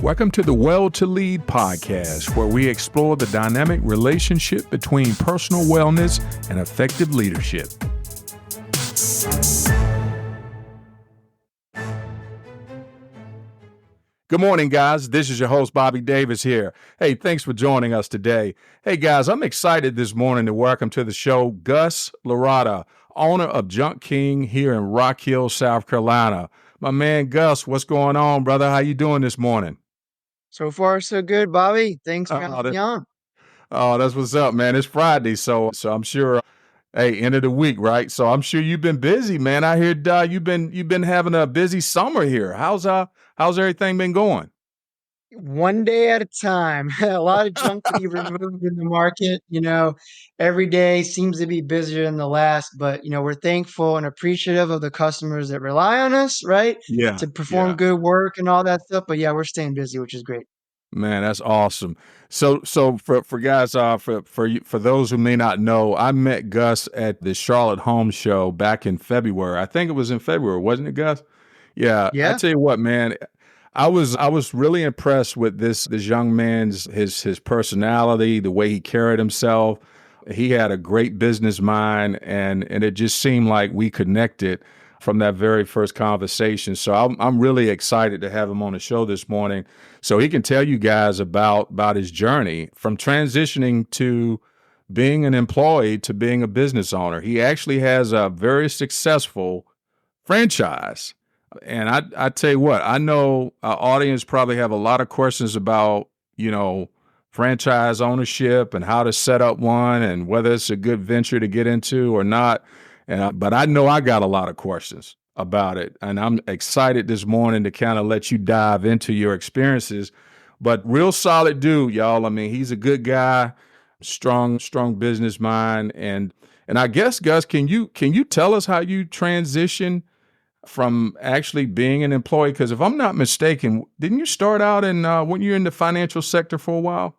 Welcome to the Well to Lead podcast, where we explore the dynamic relationship between personal wellness and effective leadership. Good morning, guys. This is your host, Bobby Davis here. Hey, thanks for joining us today. Hey, guys, I'm excited this morning to welcome to the show Gus LaRotta, owner of Junk King here in Rock Hill, South Carolina. My man, Gus, what's going on, brother? How you doing this morning? So far, so good, Bobby. Thanks for Oh, having me on. that's what's up, man. It's Friday, so I'm sure. Hey, end of the week, right? So I'm sure you've been busy, man. I heard you've been having a busy summer here. How's everything been going? One day at a time. A lot of junk to be removed in the market. Every day seems to be busier than the last, but we're thankful and appreciative of the customers that rely on us, right? Yeah, To perform yeah, good work and all that stuff. But yeah, we're staying busy, which is great. man, that's awesome. So for guys, for those who may not know, I met Gus at the Charlotte Home Show back in February. I think it was in February, wasn't it, Gus? Yeah, I Yeah. tell you what, man, I was really impressed with this young man's his personality, the way he carried himself. He had a great business mind, and it just seemed like we connected from that very first conversation. So I'm really excited to have him on the show this morning, so he can tell you guys about his journey from transitioning to being an employee to being a business owner. He actually has a very successful franchise. And I tell you what, I know our audience probably have a lot of questions about, franchise ownership and how to set up one and whether it's a good venture to get into or not. But I know I got a lot of questions about it. And I'm excited this morning to kind of let you dive into your experiences. But real solid dude, y'all. I mean, he's a good guy, strong business mind. And I guess, Gus, can you tell us how you transition from actually being an employee? Because if I'm not mistaken, didn't you start out when you were in the financial sector for a while?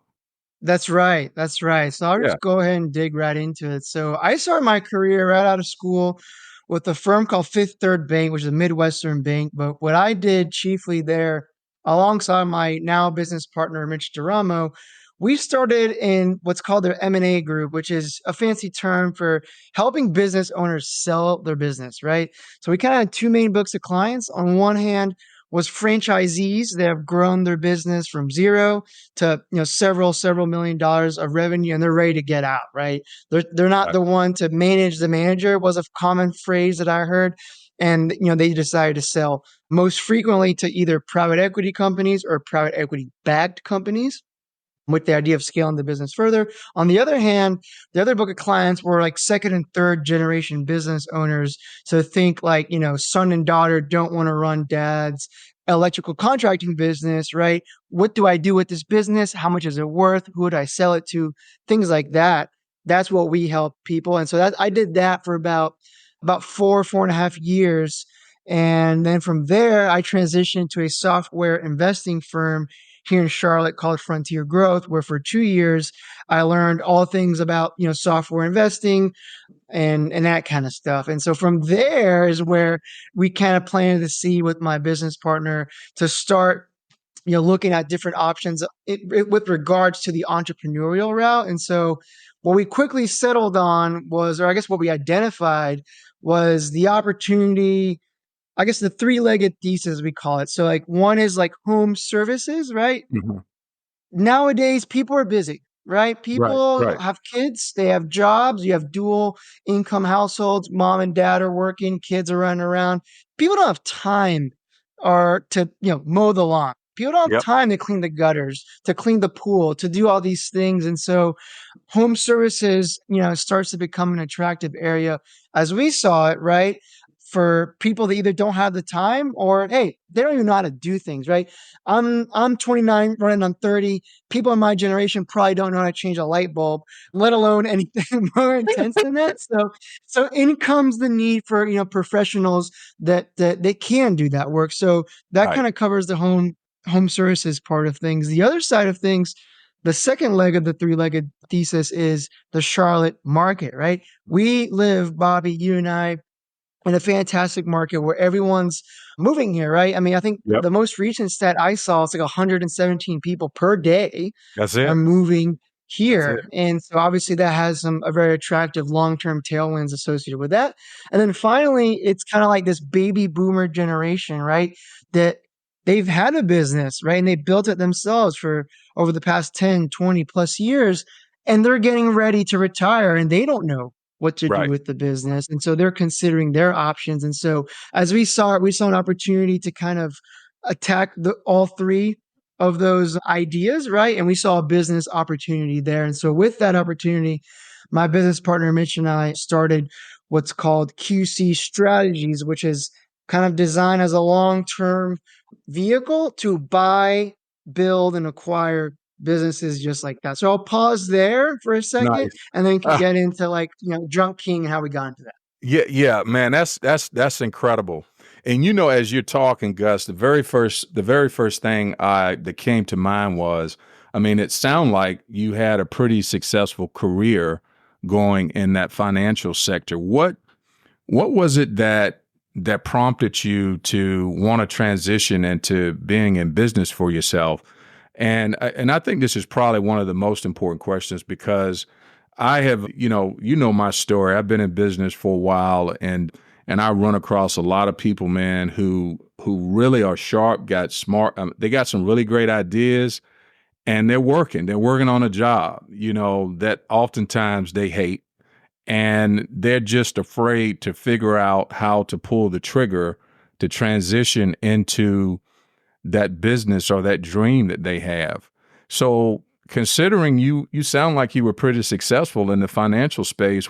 That's right. That's right. So I'll Yeah. just go ahead and dig right into it. So I started my career right out of school with a firm called Fifth Third Bank, which is a Midwestern bank. But what I did chiefly there, alongside my now business partner, Mitch Duramo, we started in what's called their M&A group, which is a fancy term for helping business owners sell their business, right? So we kind of had two main books of clients. On one hand was franchisees that have grown their business from zero to several million dollars of revenue, and they're ready to get out, right? They're not Right. the one to manage the manager was a common phrase that I heard. And they decided to sell most frequently to either private equity companies or private equity backed companies with the idea of scaling the business further. On the other hand, the other book of clients were like second and third generation business owners. So think like, son and daughter don't want to run dad's electrical contracting business, right? What do I do with this business? How much is it worth? Who would I sell it to? Things like that. That's what we help people. And so that I did that for about 4.5 years. And then from there, I transitioned to a software investing firm here in Charlotte called Frontier Growth, where for 2 years I learned all things about software investing and that kind of stuff. And so from there is where we kind of planted the seed with my business partner to start looking at different options with regards to the entrepreneurial route. And so what we quickly settled on was, or I guess what we identified was the opportunity, I guess the three-legged thesis we call it. So like one is like home services, right? Mhm. Nowadays people are busy, right? Right. People Right. have kids, they have jobs, you have dual income households, mom and dad are working, kids are running around. People don't have time or to, mow the lawn. People don't have Yep. time to clean the gutters, to clean the pool, to do all these things. And so home services, starts to become an attractive area as we saw it, right? For people that either don't have the time or hey, they don't even know how to do things, right? I'm 29, running on 30. People in my generation probably don't know how to change a light bulb, let alone anything more intense than that. So in comes the need for professionals that they can do that work. So that Right. kind of covers the home services part of things. The other side of things, the second leg of the three-legged thesis is the Charlotte market, right? We live, Bobby, you and I, in a fantastic market where everyone's moving here, right? I mean, I think Yep. the most recent stat I saw, it's like 117 people per day That's are it. moving That's it. here. And so obviously that has some a very attractive long-term tailwinds associated with that. And then finally, it's kind of like this baby boomer generation, right? That they've had a business, right? And they built it themselves for over the past 10, 20 plus years. And they're getting ready to retire and they don't know what to do Right. with the business. And so they're considering their options. And so as we saw it, we saw an opportunity to kind of attack all three of those ideas, right? And we saw a business opportunity there. And so with that opportunity, my business partner Mitch and I started what's called QC Strategies, which is kind of designed as a long-term vehicle to buy, build, and acquire businesses just like that. So I'll pause there for a second Nice. and then can Ah, get into like, Drunk King and how we got into that. yeah, yeah, man, that's incredible. And as you're talking, Gus, the very first thing that came to mind was, I mean, it sounded like you had a pretty successful career going in that financial sector. What was it that prompted you to want to transition into being in business for yourself? And I think this is probably one of the most important questions because I have, my story. I've been in business for a while, and I run across a lot of people, man, who really are sharp, got smart. They got some really great ideas, and they're working. They're working on a job, that oftentimes they hate, and they're just afraid to figure out how to pull the trigger to transition into that business or that dream that they have. So, considering you sound like you were pretty successful in the financial space,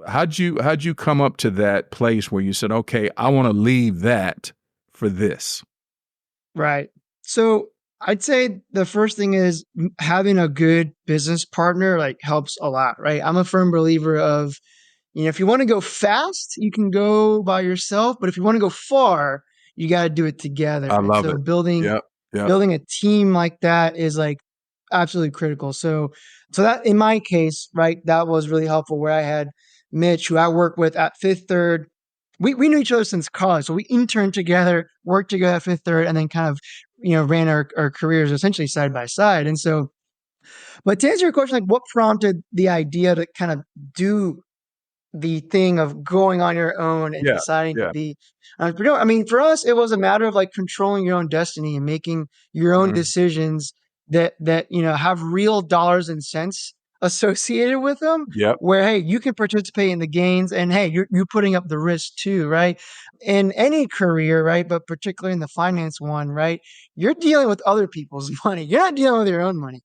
how'd you come up to that place where you said, okay, I want to leave that for this? Right. So I'd say the first thing is having a good business partner like helps a lot, right? I'm a firm believer of, if you want to go fast, you can go by yourself, but if you want to go far, you got to do it together. I And love so it. building Yep. Yep. building a team like that is like absolutely critical. So that in my case, right, that was really helpful where I had Mitch, who I worked with at Fifth Third. We knew each other since college. So we interned together, worked together at Fifth Third, and then kind of, ran our careers essentially side by side. And so, but to answer your question, like what prompted the idea to kind of do the thing of going on your own and Yeah. deciding to Yeah. be an entrepreneur. I mean, for us, it was a matter of like controlling your own destiny and making your own Mm. decisions that have real dollars and cents associated with them. Yep. Where hey, you can participate in the gains, and hey, you're putting up the risk too, right? In any career, right? But particularly in the finance one, right? You're dealing with other people's money. You're not dealing with your own money.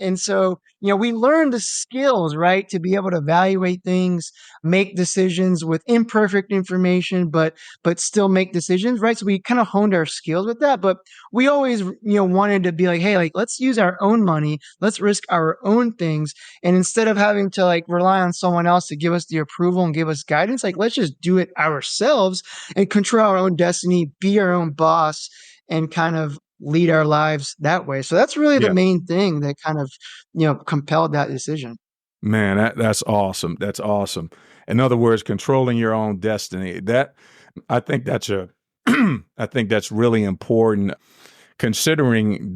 And so, we learn the skills, right, to be able to evaluate things, make decisions with imperfect information, but still make decisions, right? So we kind of honed our skills with that. But we always, wanted to be like, hey, like let's use our own money, let's risk our own things, and instead of having to like rely on someone else to give us the approval and give us guidance, like let's just do it ourselves and control our own destiny, be our own boss, and kind of lead our lives that way. So that's really the Yeah. main thing that kind of, compelled that decision. Man, that's awesome. That's awesome. In other words, controlling your own destiny. I think that's a I think that's really important considering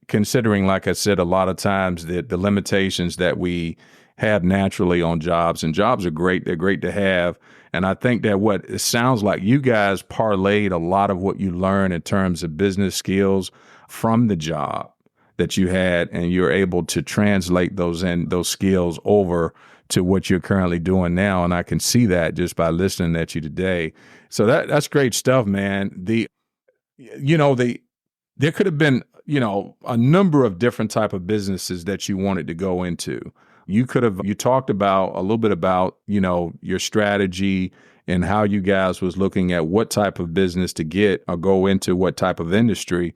considering, like I said, a lot of times that the limitations that we have naturally on jobs, and jobs are great. They're great to have. And I think that what it sounds like you guys parlayed a lot of what you learn in terms of business skills from the job that you had, and you're able to translate those skills over to what you're currently doing now. And I can see that just by listening at you today. So that's great stuff, man. The there could have been, a number of different type of businesses that you wanted to go into. You talked about a little bit about, your strategy and how you guys was looking at what type of business to get or go into what type of industry.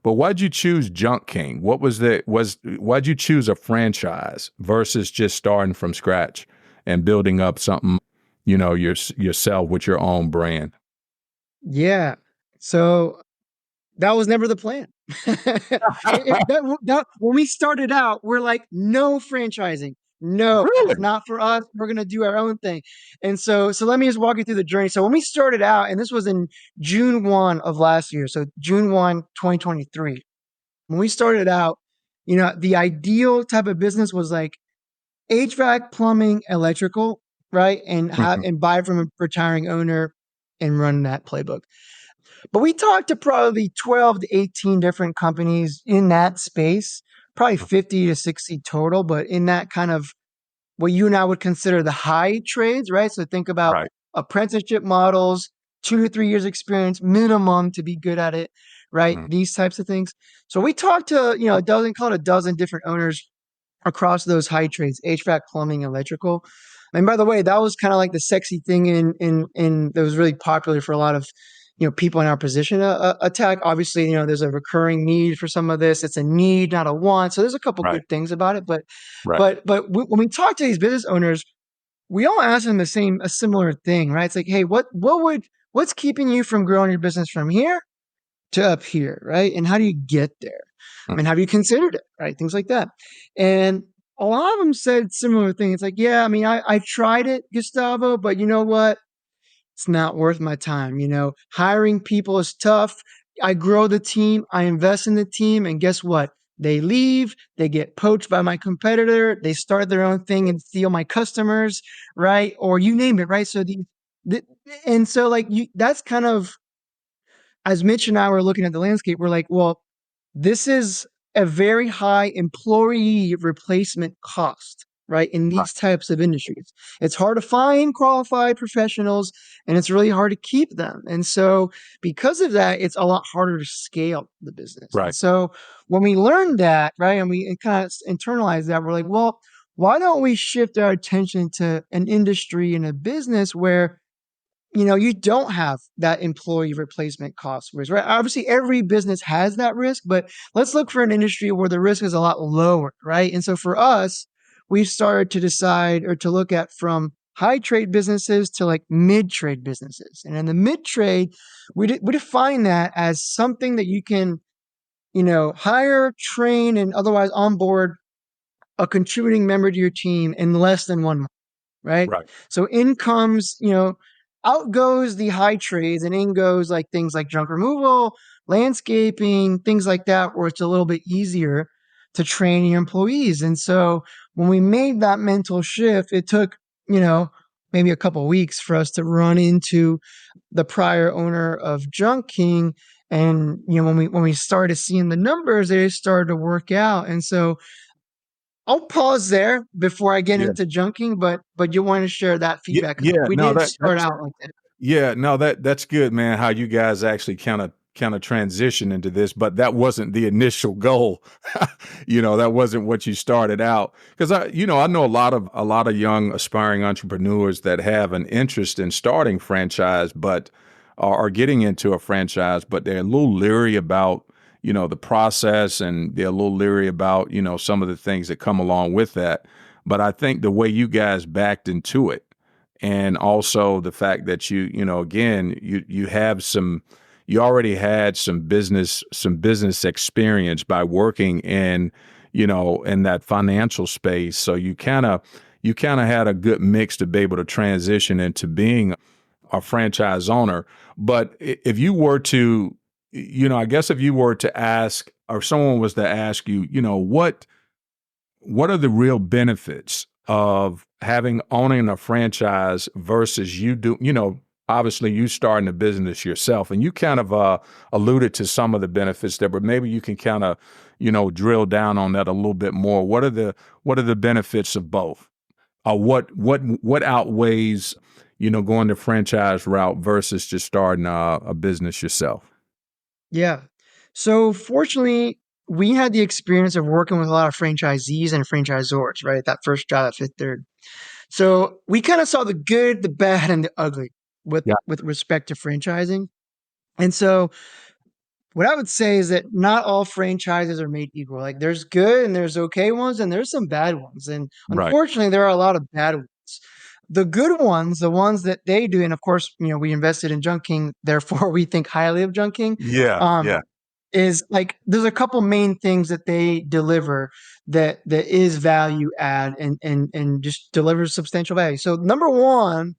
But why'd you choose Junk King? Why'd you choose a franchise versus just starting from scratch and building up something, yourself with your own brand? Yeah. So that was never the plan. When we started out, we're like, no franchising, no, it's Really? not for us. We're going to do our own thing. And so let me just walk you through the journey. So when we started out, and this was in June 1 of last year, so June 1, 2023, when we started out, the ideal type of business was like HVAC, plumbing, electrical, right? Mhm. And buy from a retiring owner and run that playbook. But we talked to probably 12 to 18 different companies in that space, probably Mhm. 50 to 60 total, but in that kind of what you and I would consider the high trades, right? So think about Right. apprenticeship models, 2 to 3 years experience minimum to be good at it, right? Mhm. These types of things. So we talked to, a dozen, call it a dozen different owners across those high trades, HVAC, plumbing, electrical. And by the way, that was kind of like the sexy thing in that was really popular for a lot of people in our position. Attack. Obviously, there's a recurring need for some of this. It's a need, not a want. So there's a couple Right. good things about it. But Right. when we talk to these business owners, we all ask them a similar thing, right? It's like, hey, what's keeping you from growing your business from here to up here, right? And how do you get there? I Mhm. mean, have you considered it, right? Things like that. And a lot of them said similar things. It's like, yeah, I mean, I tried it, Gustavo, but you know what? It's not worth my time. Hiring people is tough. I grow the team, I invest in the team, and guess what? They leave, they get poached by my competitor, they start their own thing and steal my customers, right? Or you name it, right? The and so like that's kind of as Mitch and I were looking at the landscape, we're like, well, this is a very high employee replacement cost, right? In Right. these types of industries, it's hard to find qualified professionals and it's really hard to keep them. And so, because of that, it's a lot harder to scale the business. And Right. so, when we learned that, right, and we kind of internalized that, we're like, well, why don't we shift our attention to an industry and a business where you don't have that employee replacement cost risk, right? Obviously, every business has that risk, but let's look for an industry where the risk is a lot lower, right? And so for us, we started to decide or to look at from high trade businesses to like mid trade businesses. And in the mid trade, we define that as something that you can, hire, train, and otherwise onboard a contributing member to your team in less than 1 month, right? Right. So in comes, out goes the high trades and in goes like things like junk removal, landscaping, things like that, where it's a little bit easier to train your employees. And so when we made that mental shift, it took, you know, maybe a couple of weeks for us to run into the prior owner of Junk King. And when we started seeing the numbers, they started to work out. And so I'll pause there before I get Yeah. into junking, but you want to share that Yeah. feedback because Yeah. we No, didn't that start that's out like that. yeah, no, that's good, man. How you guys actually kind of transition into this, but that wasn't the initial goal. That wasn't what you started out. Because I know a lot of young aspiring entrepreneurs that have an interest in starting franchise, but are getting into a franchise, but they're a little leery about the process, and they're a little leery about some of the things that come along with that. But I think the way you guys backed into it, and also the fact that again, you already had some business experience by working in that financial space, so you kind of had a good mix to be able to transition into being a franchise owner. But if you were to, I guess if you were to ask, or someone was to ask you, what are the real benefits of owning a franchise versus obviously you starting a business yourself, and you kind of alluded to some of the benefits there, but maybe you can kind of drill down on that a little bit more. What are the benefits of both? What outweighs going the franchise route versus just starting a business yourself? Yeah. So fortunately, we had the experience of working with a lot of franchisees and franchisors, right? That first job at Fifth Third. So we kind of saw the good, the bad, and the ugly with Yeah. with respect to franchising. And so what I would say is that not all franchises are made equal. Like there's good and there's okay ones and there's some bad ones. And Right. unfortunately, there are a lot of bad ones. The good ones, the ones that they do, and of course, we invested in Junking, therefore we think highly of Junking. Yeah. Um, Yeah. is like there's a couple main things that they deliver that is value add and just delivers substantial value. So number one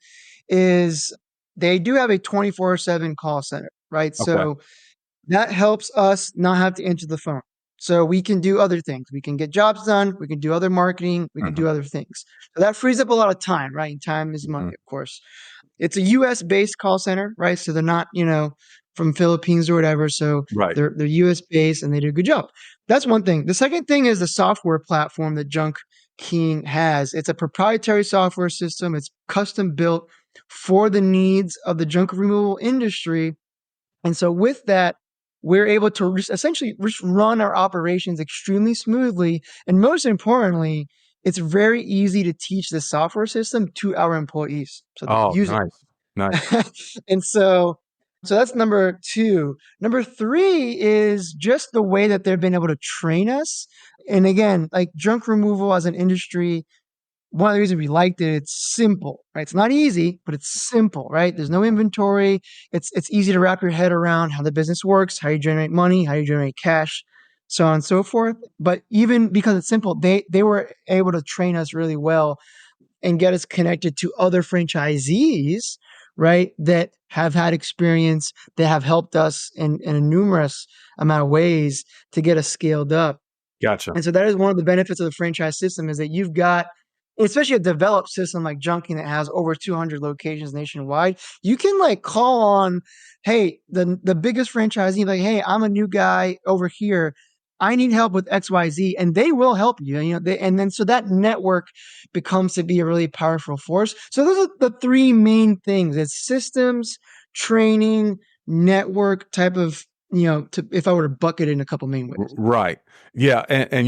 is they do have a 24/7 call center, right? Okay. So that helps us not have to answer the phone. So we can do other things. We can get jobs done. We can do other marketing. We can Hmm. do other things. So that frees up a lot of time, right? And time is money, Hmm. of course. It's a US based call center, right? So they're not, from Philippines or whatever. So Right. they're US based and they do a good job. That's one thing. The second thing is the software platform that Junk King has. It's a proprietary software system. It's custom built for the needs of the junk removal industry. And so with that, we're able to essentially just run our operations extremely smoothly. And most importantly, it's very easy to teach the software system to our employees so they can Oh, use it. nice. Nice. And so that's number two. Number three is just the way that they've been able to train us. And again, like junk removal as an industry, one of the reasons we liked it, it's simple, right? It's not easy, but it's simple, right? There's no inventory. It's easy to wrap your head around how the business works, how you generate money, how you generate cash, so on and so forth. But even because it's simple, they were able to train us really well and get us connected to other franchisees, right? That have had experience, that have helped us in a numerous amount of ways to get us scaled up. Gotcha. And so that is one of the benefits of the franchise system is that you've got, especially a developed system like Junking that has over 200 locations nationwide, you can like call on, hey, the biggest franchisee, like, hey, I'm a new guy over here. I need help with XYZ, and they will help you. And then so that network becomes to be a really powerful force. So those are the three main things. It's systems, training, network type of, if I were to bucket it in a couple main ways. Right. Yeah. And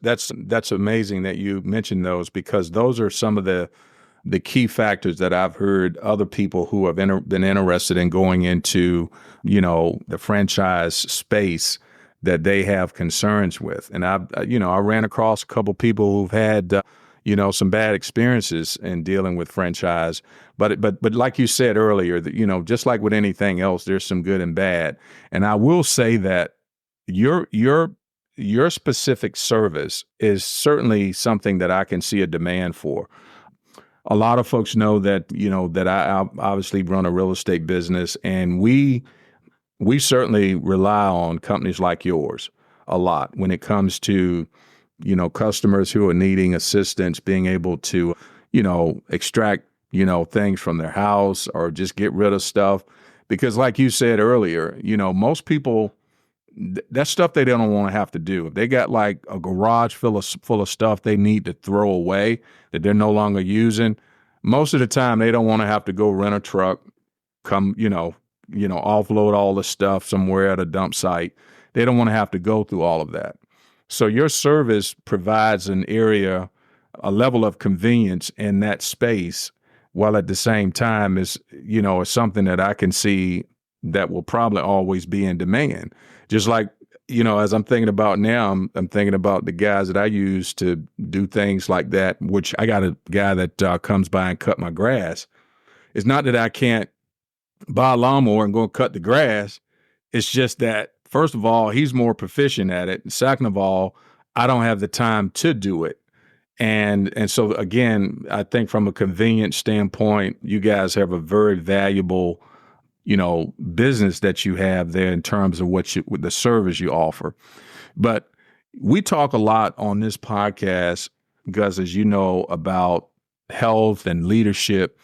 that's amazing that you mentioned those because those are some of the key factors that I've heard other people who have been interested in going into, the franchise space that they have concerns with. And I ran across a couple people who've had, some bad experiences in dealing with franchise. But like you said earlier, that, just like with anything else, there's some good and bad. And I will say that your your your specific service is certainly something that I can see a demand for. A lot of folks know that that I obviously run a real estate business, and we certainly rely on companies like yours a lot when it comes to customers who are needing assistance, being able to extract things from their house or just get rid of stuff. Because like you said earlier, most people that's stuff they don't want to have to do. If they got like a garage full of stuff they need to throw away that they're no longer using, most of the time they don't want to have to go rent a truck, come, offload all the stuff somewhere at a dump site. They don't want to have to go through all of that. So your service provides an area, a level of convenience in that space, while at the same time is something that I can see that will probably always be in demand. Just like, as I'm thinking about now, I'm thinking about the guys that I use to do things like that, which I got a guy that comes by and cut my grass. It's not that I can't buy a lawnmower and go cut the grass. It's just that, first of all, he's more proficient at it. And second of all, I don't have the time to do it. And so again, I think from a convenience standpoint, you guys have a very valuable business that you have there in terms of with the service you offer. But we talk a lot on this podcast, Gus, as you know, about health and leadership,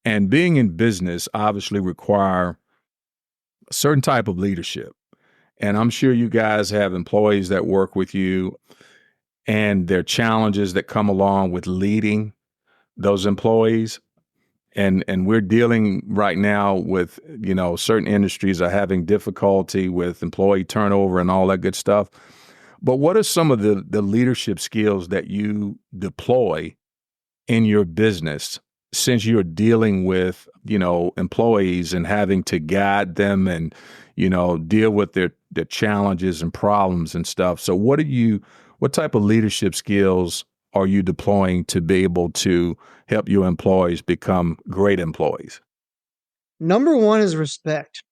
and being in business obviously require a certain type of leadership. And I'm sure you guys have employees that work with you and there are challenges that come along with leading those employees. And we're dealing right now with, certain industries are having difficulty with employee turnover and all that good stuff. But what are some of the leadership skills that you deploy in your business since you're dealing with, employees and having to guide them and, deal with their challenges and problems and stuff? So what type of leadership skills are you deploying to be able to help your employees become great employees? Number one is respect.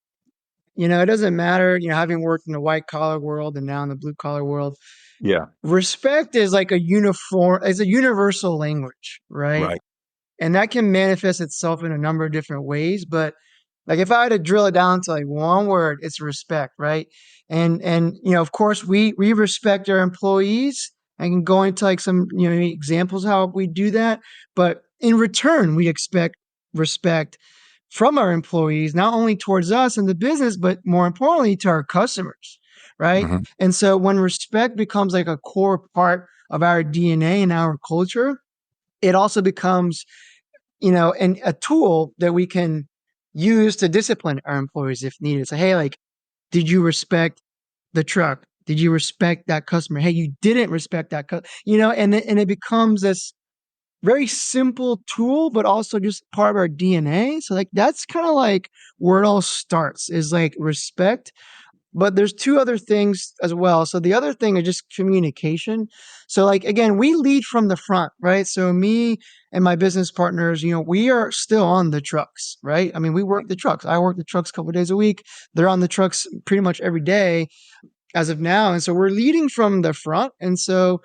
It doesn't matter, having worked in the white collar world and now in the blue collar world, Yeah. respect is like a universal language, right? Right. And that can manifest itself in a number of different ways. But like if I had to drill it down to like one word, it's respect, right? And of course we respect our employees. I can go into like some examples of how we do that, but in return we expect respect from our employees, not only towards us and the business, but more importantly to our customers, right? Hmm. And so when respect becomes like a core part of our DNA and our culture, it also becomes and a tool that we can use to discipline our employees if needed. So, hey, like, did you respect the truck? Did you respect that customer? Hey, you didn't respect that, and it becomes this very simple tool, but also just part of our DNA. So, like, that's kind of like where it all starts is like respect, but there's two other things as well. So the other thing is just communication. So like again, we lead from the front, right? So me and my business partners, we are still on the trucks, right? I mean, we work the trucks. I work the trucks a couple of days a week. They're on the trucks pretty much every day as of now. And so we're leading from the front. And so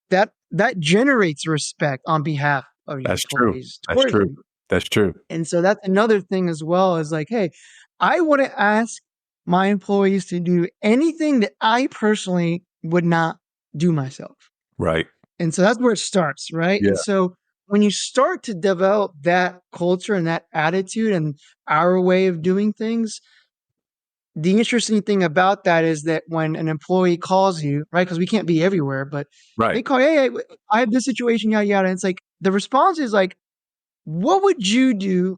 that generates respect on behalf of your That's true. employees That's towards true. you. That's true. And so that's another thing as well is like, hey, I wouldn't ask my employees to do anything that I personally would not do myself. Right. And so that's where it starts, right? Yeah. And so when you start to develop that culture and that attitude and our way of doing things, the interesting thing about that is that when an employee calls you, right? Because we can't be everywhere, but they Right. call, hey, I have this situation, yada, yada. And it's like the response is like, what would you do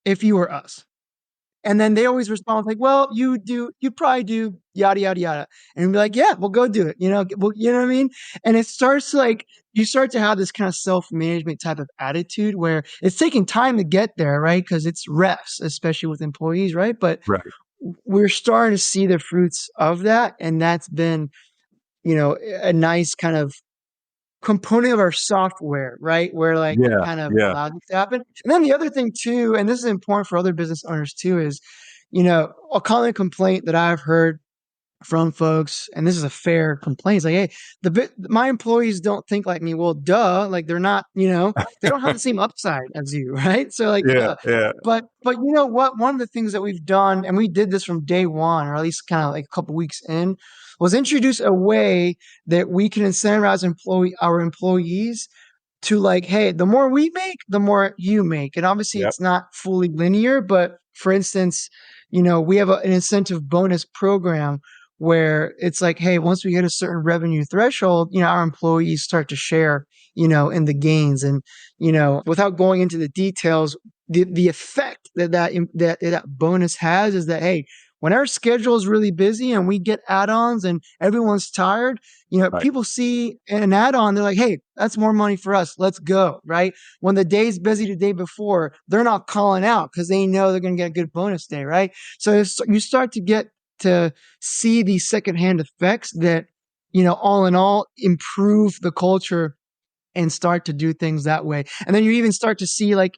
if you were us? And then they always respond like, well, you probably do yada, yada, yada. And be like, yeah, we'll go do it. Well, you know what I mean? And it starts to like, you start to have this kind of self-management type of attitude where it's taking time to get there, right? Because it's reps, especially with employees, right? But Right. we're starting to see the fruits of that. And that's been, a nice kind of component of our software, right? Where like it Yeah. kind of Yeah. allows this to happen. And then the other thing too, and this is important for other business owners too, is, a common complaint that I've heard from folks, and this is a fair complaint. It's like, hey, my employees don't think like me. Well, duh, like they're not, they don't have the same upside as you, right? So like, Yeah. duh. Yeah. But you know what? One of the things that we've done, and we did this from day one, or at least kind of like a couple weeks in, was introduce a way that we can incentivize our employees to like, hey, the more we make, the more you make. And obviously Yep. it's not fully linear, but for instance, we have an incentive bonus program where it's like, hey, once we hit a certain revenue threshold, our employees start to share, in the gains. And, without going into the details, the effect that bonus has is that, hey, when our schedule is really busy and we get add-ons and everyone's tired, Right. people see an add-on, they're like, hey, that's more money for us. Let's go, right? When the day's busy the day before, they're not calling out because they know they're going to get a good bonus day, right? So you start to get to see these secondhand effects that, all in all, improve the culture and start to do things that way. And then you even start to see like,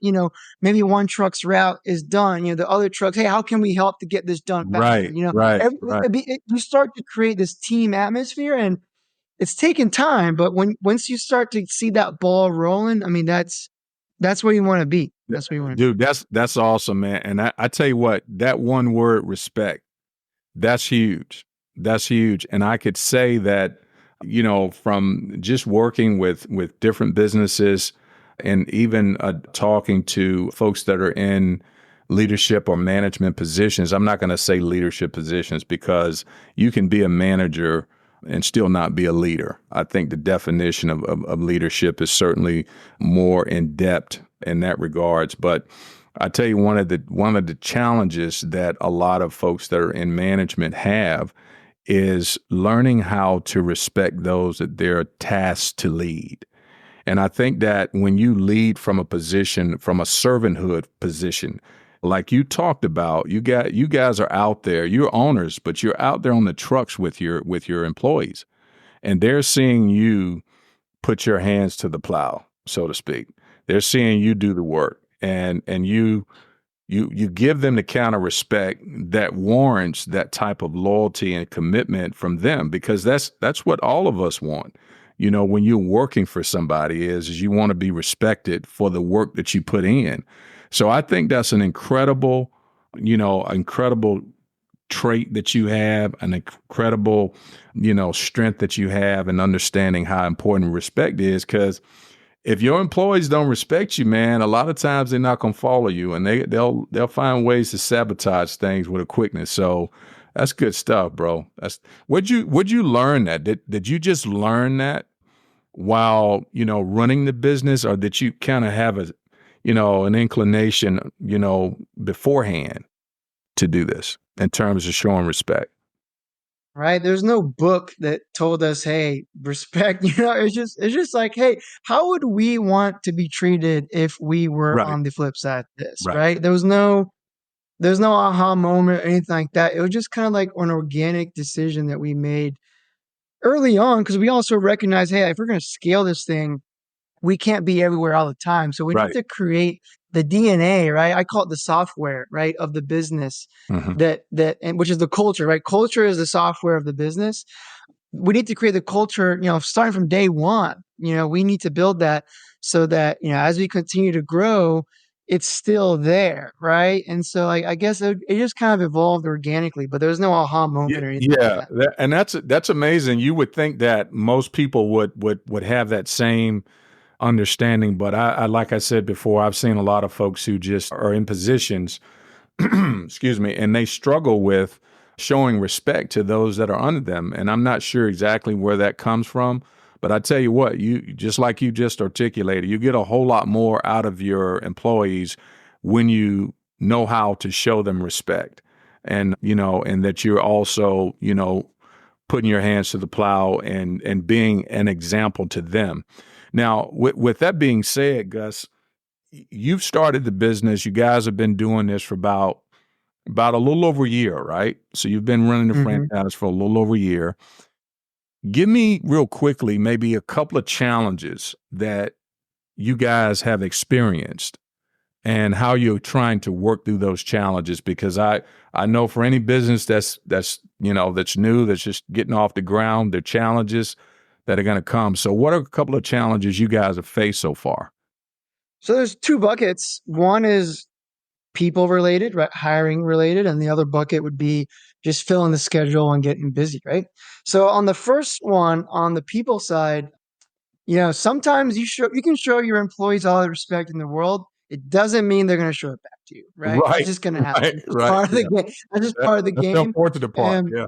maybe one truck's route is done, the other trucks, hey, how can we help to get this done faster? Right. Right. Right. You start to create this team atmosphere and it's taken time, but once you start to see that ball rolling, I mean, that's where you want to be. Yeah, That's where you want to be. dude, that's awesome, man. And I tell you what, that one word respect, that's huge. That's huge. And I could say that, from just working with different businesses and even talking to folks that are in leadership or management positions. I'm not going to say leadership positions because you can be a manager and still not be a leader. I think the definition of leadership is certainly more in depth in that regards. But I tell you, one of the challenges that a lot of folks that are in management have is learning how to respect those that they're tasked to lead. And I think that when you lead from a position, from a servanthood position, like you talked about, you guys are out there, you're owners, but you're out there on the trucks with your employees, and they're seeing you put your hands to the plow, so to speak. They're seeing you do the work, and you you give them the kind of respect that warrants that type of loyalty and commitment from them, because that's what all of us want. When you're working for somebody is you want to be respected for the work that you put in. So I think that's an incredible trait that you have, an incredible, strength that you have in understanding how important respect is. Because if your employees don't respect you, man, a lot of times they're not gonna follow you, and they'll find ways to sabotage things with a quickness. So that's good stuff, bro. Would you learn that? Did you just learn that while running the business, or did you kind of have an inclination beforehand to do this in terms of showing respect? Right? There's no book that told us, hey, respect, it's just like, hey, how would we want to be treated if we were Right, on the flip side of this, right, right? There's no aha moment or anything like that. It was just kind of like an organic decision that we made early on because we also recognize, hey, if we're going to scale this thing, we can't be everywhere all the time. So we need right. to create the DNA, right? I call it the software, right, of the business Hmm. and which is the culture, right? Culture is the software of the business. We need to create the culture, starting from day one. We need to build that so that, as we continue to grow, it's still there, right? And so I guess it just kind of evolved organically, but there's no aha Yeah, moment or anything like yeah, that. and that's amazing. You would think that most people would have that same understanding, but I like I said before, I've seen a lot of folks who just are in positions, excuse me, and they struggle with showing respect to those that are under them. And I'm not sure exactly where that comes from, but I tell you what, you just like you just articulated, you get a whole lot more out of your employees when you know how to show them respect. And and that you're also, putting your hands to the plow and being an example to them. Now, with that being said, Gus, you've started the business. You guys have been doing this for about a little over a year, right? So you've been running the Hmm. franchise for a little over a year. Give me real quickly maybe a couple of challenges that you guys have experienced and how you're trying to work through those challenges, because I know for any business that's new, that's just getting off the ground, there are challenges that are going to come. So what are a couple of challenges you guys have faced so far? So there's two buckets. One is people related, right? Hiring related. And the other bucket would be just filling the schedule and getting busy, right? So on the first one, on the people side, sometimes you can show your employees all the respect in the world. It doesn't mean they're going to show it back to you, right? That's Right, just going to happen. right, It's just right. part of the Yeah, game. That's just part of the that's the game. unfortunate part. And Yeah,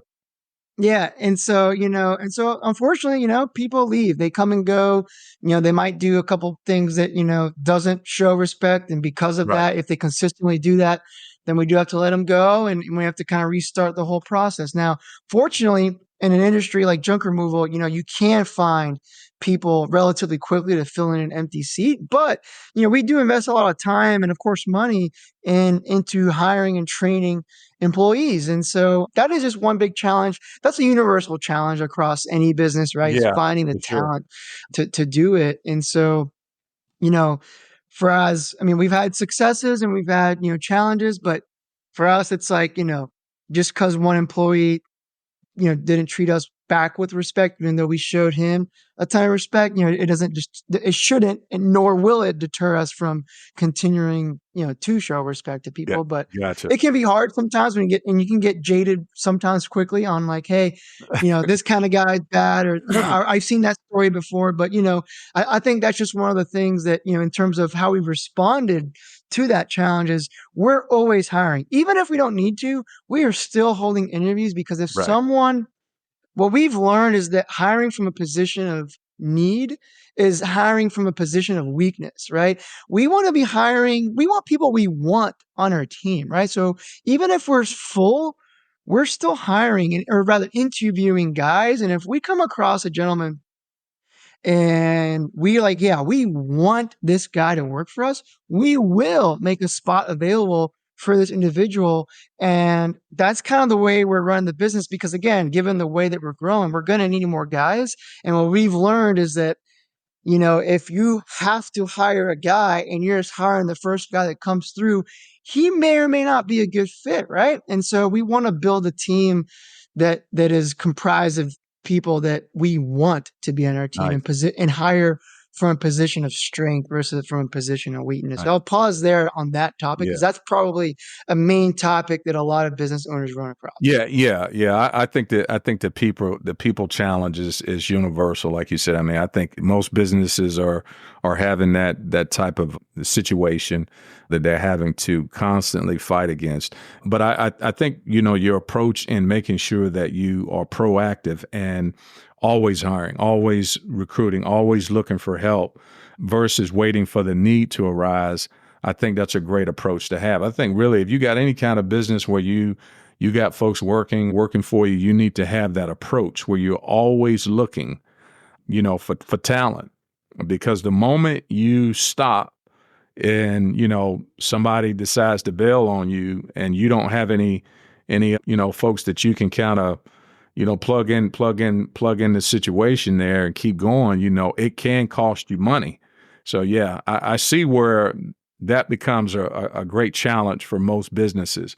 yeah, and so unfortunately, people leave. They come and go. They might do a couple things that, doesn't show respect. And because of right. that, if they consistently do that, then we do have to let them go and we have to kind of restart the whole process. Now, fortunately, in an industry like junk removal, you can find people relatively quickly to fill in an empty seat. But, we do invest a lot of time and of course money into hiring and training employees. And so that is just one big challenge. That's a universal challenge across any business, right? It's Yeah, finding the for sure. talent to do it. And so, you know, for us, I mean, we've had successes and we've had, challenges, but for us, it's like, just because one employee didn't treat us back with respect, even though we showed him a ton of respect. It shouldn't, and nor will it deter us from continuing, to show respect to Yeah, people. But gotcha. it can be hard sometimes and you can get jaded sometimes quickly on like, hey, this kind of guy is bad, or, I've seen that story before. But, I think that's just one of the things that, in terms of how we've responded to that challenge is we're always hiring. Even if we don't need to, we are still holding interviews because if Right, someone, what we've learned is that hiring from a position of need is hiring from a position of weakness, right? We want people we want on our team, right? So even if we're full, we're still hiring or rather interviewing guys. And if we come across a gentleman and we like, yeah, we want this guy to work for us, we will make a spot available for this individual. And that's kind of the way we're running the business because, again, given the way that we're growing, we're going to need more guys. And what we've learned is that, if you have to hire a guy and you're just hiring the first guy that comes through, he may or may not be a good fit, right? And so we want to build a team that is comprised of people that we want to be on our team Nice. and hire from a position of strength versus from a position of weakness. So Nice. I'll pause there on that topic because Yeah. that's probably a main topic that a lot of business owners run across. Yeah. I think the people challenge is universal, like you said. I mean, I think most businesses are having that type of situation that they're having to constantly fight against. But I think your approach in making sure that you are proactive and always hiring, always recruiting, always looking for help versus waiting for the need to arise. I think that's a great approach to have. I think really if you got any kind of business where you got folks working for you, you need to have that approach where you're always looking, for talent. Because the moment you stop and, somebody decides to bail on you and you don't have any, folks that you can kind of, plug in the situation there and keep going, it can cost you money. So yeah, I see where that becomes a great challenge for most businesses.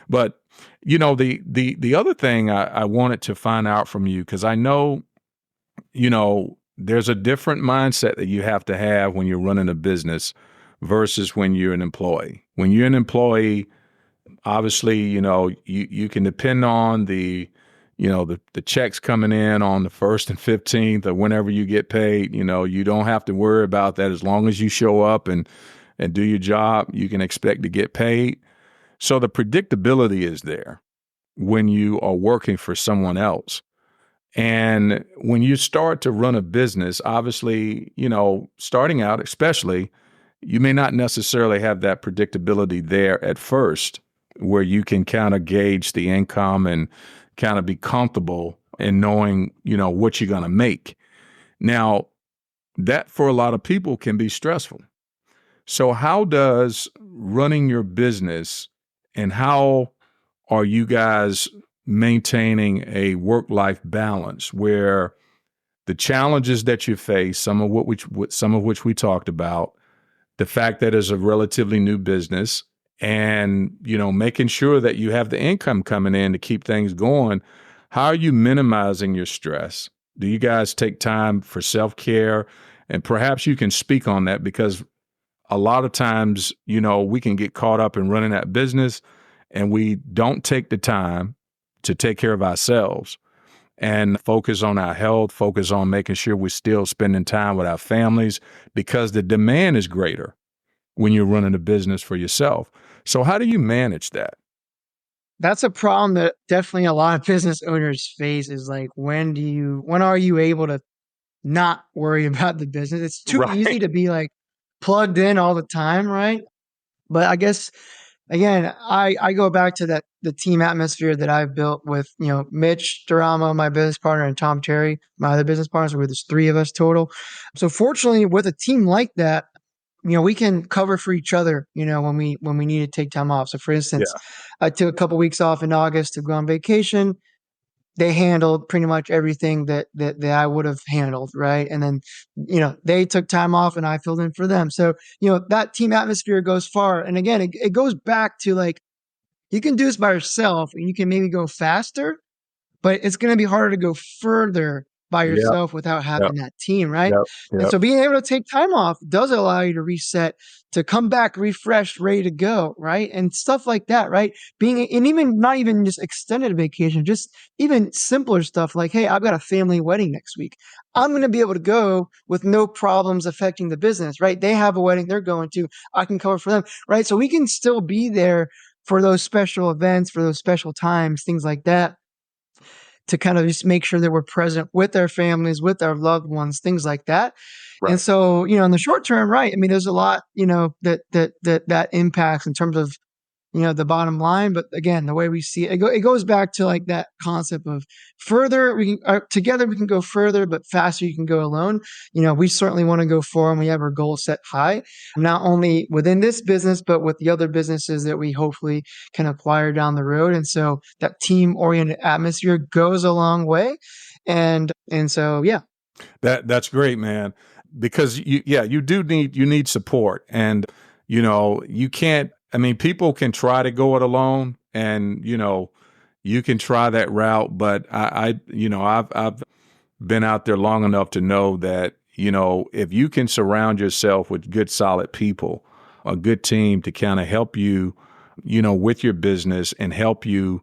But the other thing I wanted to find out from you, because I know, there's a different mindset that you have to have when you're running a business versus when you're an employee. When you're an employee, obviously, you can depend on the checks coming in on the 1st and 15th or whenever you get paid. You don't have to worry about that. As long as you show up and do your job, you can expect to get paid. So the predictability is there when you are working for someone else. And when you start to run a business, obviously, starting out, especially, you may not necessarily have that predictability there at first, where you can kind of gauge the income and kind of be comfortable in knowing, what you're going to make. Now, that for a lot of people can be stressful. So how does running your business and how are you guys maintaining a work-life balance where the challenges that you face, some of which we talked about, the fact that it's a relatively new business and, making sure that you have the income coming in to keep things going, how are you minimizing your stress? Do you guys take time for self-care? And perhaps you can speak on that because a lot of times, we can get caught up in running that business and we don't take the time to take care of ourselves and focus on our health, focus on making sure we're still spending time with our families because the demand is greater when you're running a business for yourself. So how do you manage that? That's a problem that definitely a lot of business owners face is like, when are you able to not worry about the business? It's too easy Right. to be like plugged in all the time, right? But I guess again, I go back to the team atmosphere that I've built with, Mitch Durama, my business partner, and Tom Terry, my other business partners, where there's three of us total. So fortunately, with a team like that, we can cover for each other, when we need to take time off. So for instance, Yeah. I took a couple weeks off in August to go on vacation. They handled pretty much everything that I would have handled, right? And then, they took time off and I filled in for them. So, that team atmosphere goes far. And again, it goes back to like, you can do this by yourself and you can maybe go faster, but it's going to be harder to go further by Yeah. yourself without Yep. having that team, right? Yep. And Yep. so being able to take time off does allow you to reset, to come back refreshed, ready to go, right? And stuff like that, right? And even not even just extended vacation, just even simpler stuff like, hey, I've got a family wedding next week. I'm going to be able to go with no problems affecting the business, right? They have a wedding they're going to, I can cover for them, right? So we can still be there for those special events, for those special times, things like that, to kind of just make sure that we're present with our families, with our loved ones, things like that. And Right. so, in the short term, right? I mean, there's a lot, that impacts in terms of, the bottom line. But again, the way we see it, it goes back to like that concept of further, together we can go further, but faster you can go alone. We certainly want to go forward and we have our goals set high, not only within this business, but with the other businesses that we hopefully can acquire down the road. And so that team oriented atmosphere goes a long way. And so, yeah. That's great, man. Because you need support, and you can't I mean, people can try to go it alone, and you can try that route, but I've been out there long enough to know that, if you can surround yourself with good, solid people, a good team to kind of help you, with your business and help you,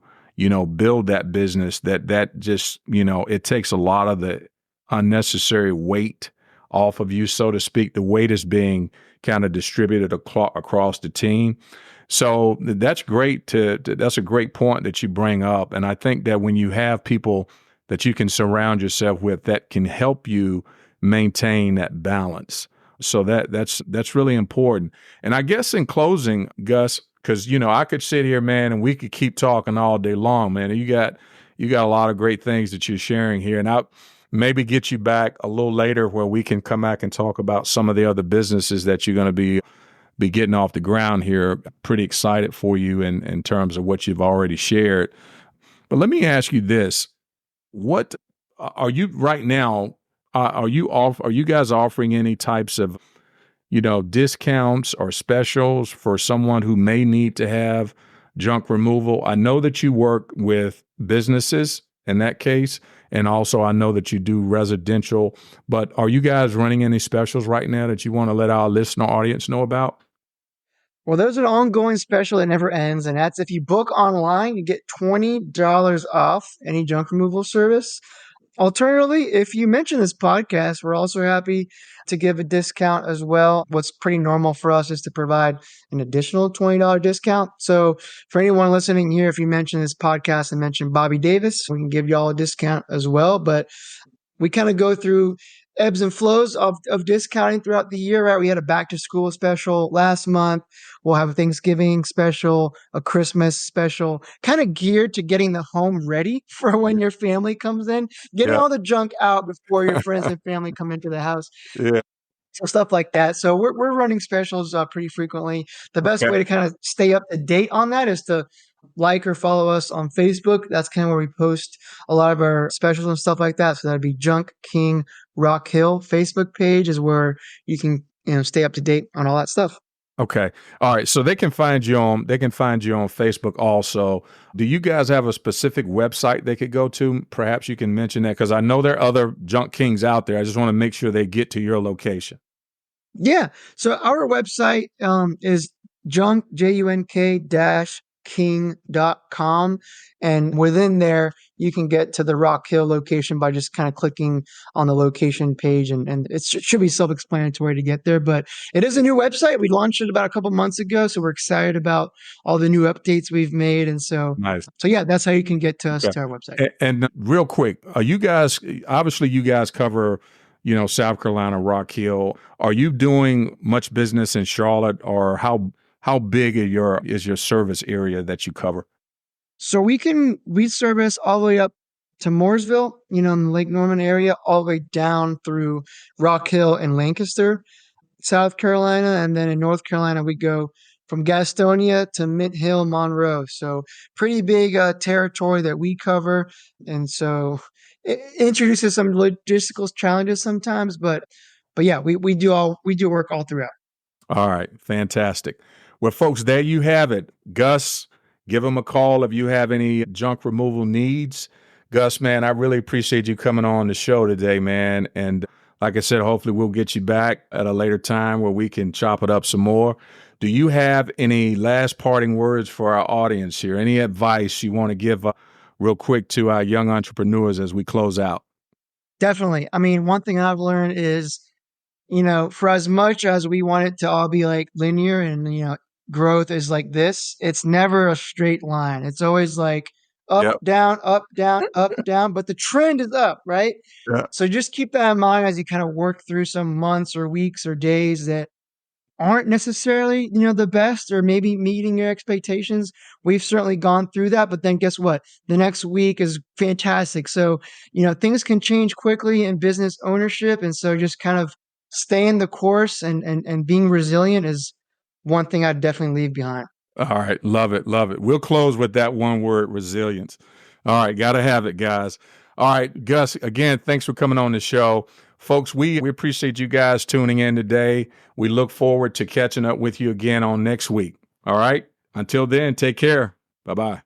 build that business, that just, it takes a lot of the unnecessary weight off of you, so to speak. The weight is being kind of distributed across the team. So that's great that's a great point that you bring up. And I think that when you have people that you can surround yourself with that can help you maintain that balance. So that's really important. And I guess in closing, Gus, because I could sit here, man, and we could keep talking all day long, man. You got a lot of great things that you're sharing here, and I'll maybe get you back a little later where we can come back and talk about some of the other businesses that you're going to be getting off the ground here. Pretty excited for you in terms of what you've already shared. But let me ask you this: what are you right now? Are you guys offering any types of discounts or specials for someone who may need to have junk removal? I know that you work with businesses in that case, and also I know that you do residential. But are you guys running any specials right now that you want to let our listener audience know about? Well, there's an ongoing special that never ends, and that's if you book online, you get $20 off any junk removal service. Alternatively, if you mention this podcast, we're also happy to give a discount as well. What's pretty normal for us is to provide an additional $20 discount. So for anyone listening here, if you mention this podcast and mention Bobby Davis, we can give you all a discount as well. But we kind of go through ebbs and flows of discounting throughout the year, right? We had a back to school special last month. We'll have a Thanksgiving special, a Christmas special, kind of geared to getting the home ready for when your family comes in, getting Yeah. all the junk out before your friends and family come into the house. Yeah. So stuff like that. So we're running specials pretty frequently. The best Okay. way to kind of stay up to date on that is to like or follow us on Facebook. That's kind of where we post a lot of our specials and stuff like that. So that'd be Junk King Rock Hill. Facebook page is where you can stay up to date on all that stuff. Okay. All right. So they can find you on Facebook also. Do you guys have a specific website they could go to? Perhaps you can mention that, because I know there are other junk kings out there. I just want to make sure they get to your location. Yeah. So our website is junk-king.com. And within there, you can get to the Rock Hill location by just kind of clicking on the location page. And it should be self-explanatory to get there. But it is a new website. We launched it about a couple months ago. So we're excited about all the new updates we've made. And Nice. so yeah, that's how you can get to us Okay. to our website. And real quick, are you guys, obviously you guys cover, South Carolina, Rock Hill. Are you doing much business in Charlotte, or how big is your service area that you cover? So we service all the way up to Mooresville, in the Lake Norman area, all the way down through Rock Hill and Lancaster, South Carolina, and then in North Carolina we go from Gastonia to Mint Hill, Monroe. So pretty big territory that we cover, and so it introduces some logistical challenges sometimes, but yeah, we do work all throughout. All right, fantastic. Well, folks, there you have it. Gus, give him a call if you have any junk removal needs. Gus, man, I really appreciate you coming on the show today, man. And like I said, hopefully we'll get you back at a later time where we can chop it up some more. Do you have any last parting words for our audience here? Any advice you want to give real quick to our young entrepreneurs as we close out? Definitely. I mean, one thing I've learned is, for as much as we want it to all be like linear and, growth is like this, it's never a straight line. It's always like up, Yep. down, up, down, up, down, but the trend is up, right? Yeah. So just keep that in mind as you kind of work through some months or weeks or days that aren't necessarily, the best or maybe meeting your expectations. We've certainly gone through that, but then guess what? The next week is fantastic. So, things can change quickly in business ownership. And so just kind of staying the course and being resilient is one thing I'd definitely leave behind. All right. Love it. Love it. We'll close with that one word, resilience. All right. Got to have it, guys. All right. Gus, again, thanks for coming on the show. Folks, we appreciate you guys tuning in today. We look forward to catching up with you again on next week. All right. Until then, take care. Bye-bye.